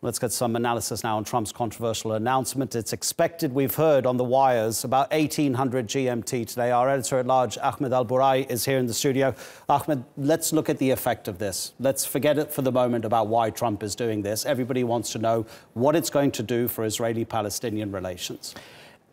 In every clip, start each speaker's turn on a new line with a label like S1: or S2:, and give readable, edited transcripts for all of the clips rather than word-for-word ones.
S1: Let's get some analysis now on Trump's controversial announcement. It's expected, we've heard on the wires, about 1800 GMT today. Our editor-at-large, Ahmed Burai, is here in the studio. Ahmed, let's look at the effect of this. Let's forget it for the moment about why Trump is doing this. Everybody wants to know what it's going to do for Israeli-Palestinian relations.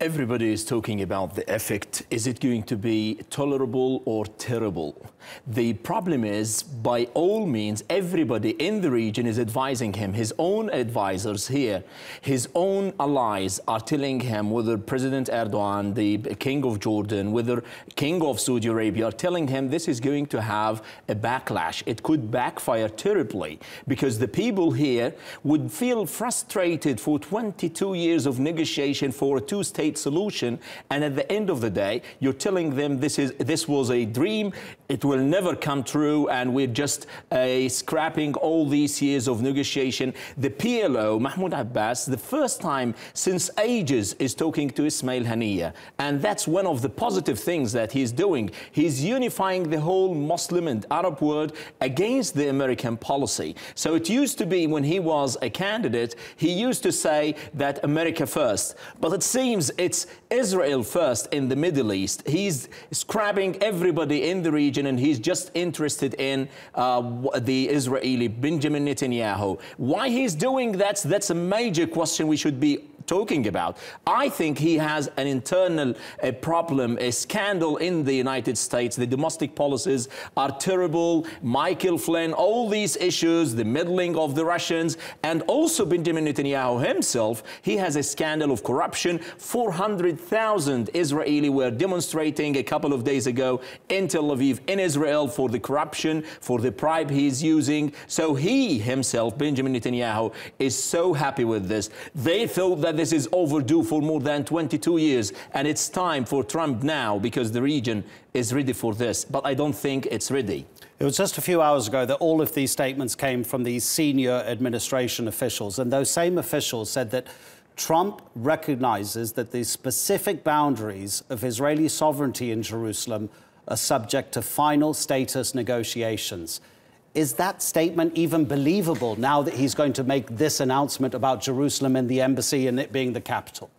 S2: Everybody is talking about the effect. Is it going to be tolerable or terrible? The problem is, by all means, everybody in the region is advising him. His own advisors here, his own allies are telling him, whether President Erdogan, the King of Jordan, whether King of Saudi Arabia, are telling him this is going to have a backlash. It could backfire terribly because the people here would feel frustrated for 22 years of negotiation for a two-state solution, and at the end of the day you're telling them this was a dream, it will never come true, and we're just scrapping all these years of negotiation. The PLO, Mahmoud Abbas, the first time since ages is talking to Ismail Haniyeh, and that's one of the positive things that he's doing. He's unifying the whole Muslim and Arab world against the American policy. So it used to be, when he was a candidate, he used to say that America first, but it seems it's Israel first in the Middle East. He's scrapping everybody in the region, and he's just interested in the Israeli Benjamin Netanyahu. Why he's doing that, that's a major question we should be talking about. I think he has an internal problem, a scandal in the United States. The domestic policies are terrible. Michael Flynn, all these issues, the meddling of the Russians, and also Benjamin Netanyahu himself, he has a scandal of corruption. 400,000 Israeli were demonstrating a couple of days ago in Tel Aviv, in Israel, for the corruption, for the bribe he's using. So he himself, Benjamin Netanyahu, is so happy with this. They thought that this is overdue for more than 22 years, and it's time for Trump now, because the region is ready for this. But I don't think it's ready.
S1: It was just a few hours ago that all of these statements came from these senior administration officials, and those same officials said that Trump recognizes that the specific boundaries of Israeli sovereignty in Jerusalem are subject to final status negotiations. Is that statement even believable now that he's going to make this announcement about Jerusalem and the embassy and it being the capital?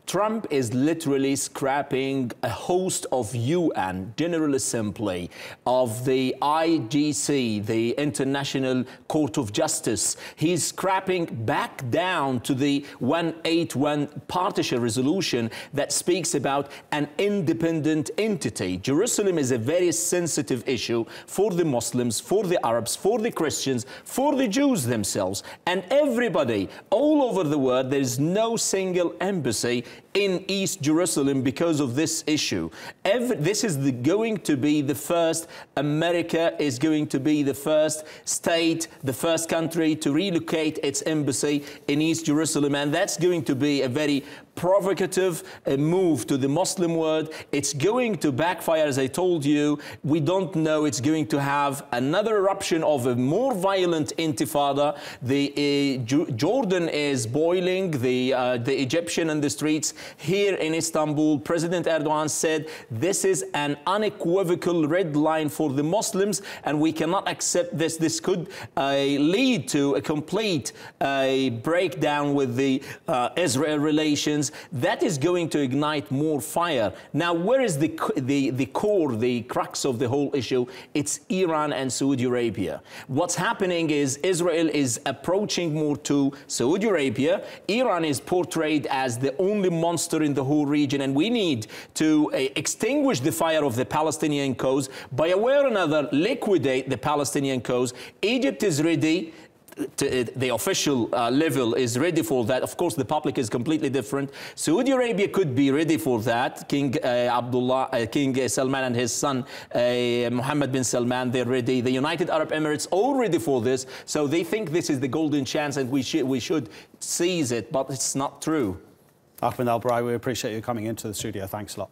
S2: Trump is literally scrapping a host of UN, General Assembly, of the IGC, the International Court of Justice. He's scrapping back down to the 181 partition resolution that speaks about an independent entity. Jerusalem is a very sensitive issue for the Muslims, for the Arabs, for the Christians, for the Jews themselves, and everybody all over the world. There is no single embassy in East Jerusalem because of this issue. This is going to be the first, America is going to be the first state, the first country to relocate its embassy in East Jerusalem, and that's going to be a very provocative move to the Muslim world. It's going to backfire, as I told you. We don't know. It's going to have another eruption of a more violent intifada. Jordan is boiling, the Egyptian in the streets. Here in Istanbul, President Erdogan said this is an unequivocal red line for the Muslims, and we cannot accept this. This could lead to a complete breakdown with the Israel relations. That is going to ignite more fire. Now, where is the core, the crux of the whole issue? It's Iran and Saudi Arabia. What's happening is Israel is approaching more to Saudi Arabia. Iran is portrayed as the only monster in the whole region, and we need to extinguish the fire of the Palestinian cause by a way or another, liquidate the Palestinian cause. Egypt is ready. The official level is ready for that. Of course, the public is completely different. Saudi Arabia could be ready for that. King Salman and his son Mohammed bin Salman, they're ready. The United Arab Emirates all ready for this. So they think this is the golden chance, and we should seize it. But it's not true.
S1: Ahmed Burai, we appreciate you coming into the studio. Thanks a lot.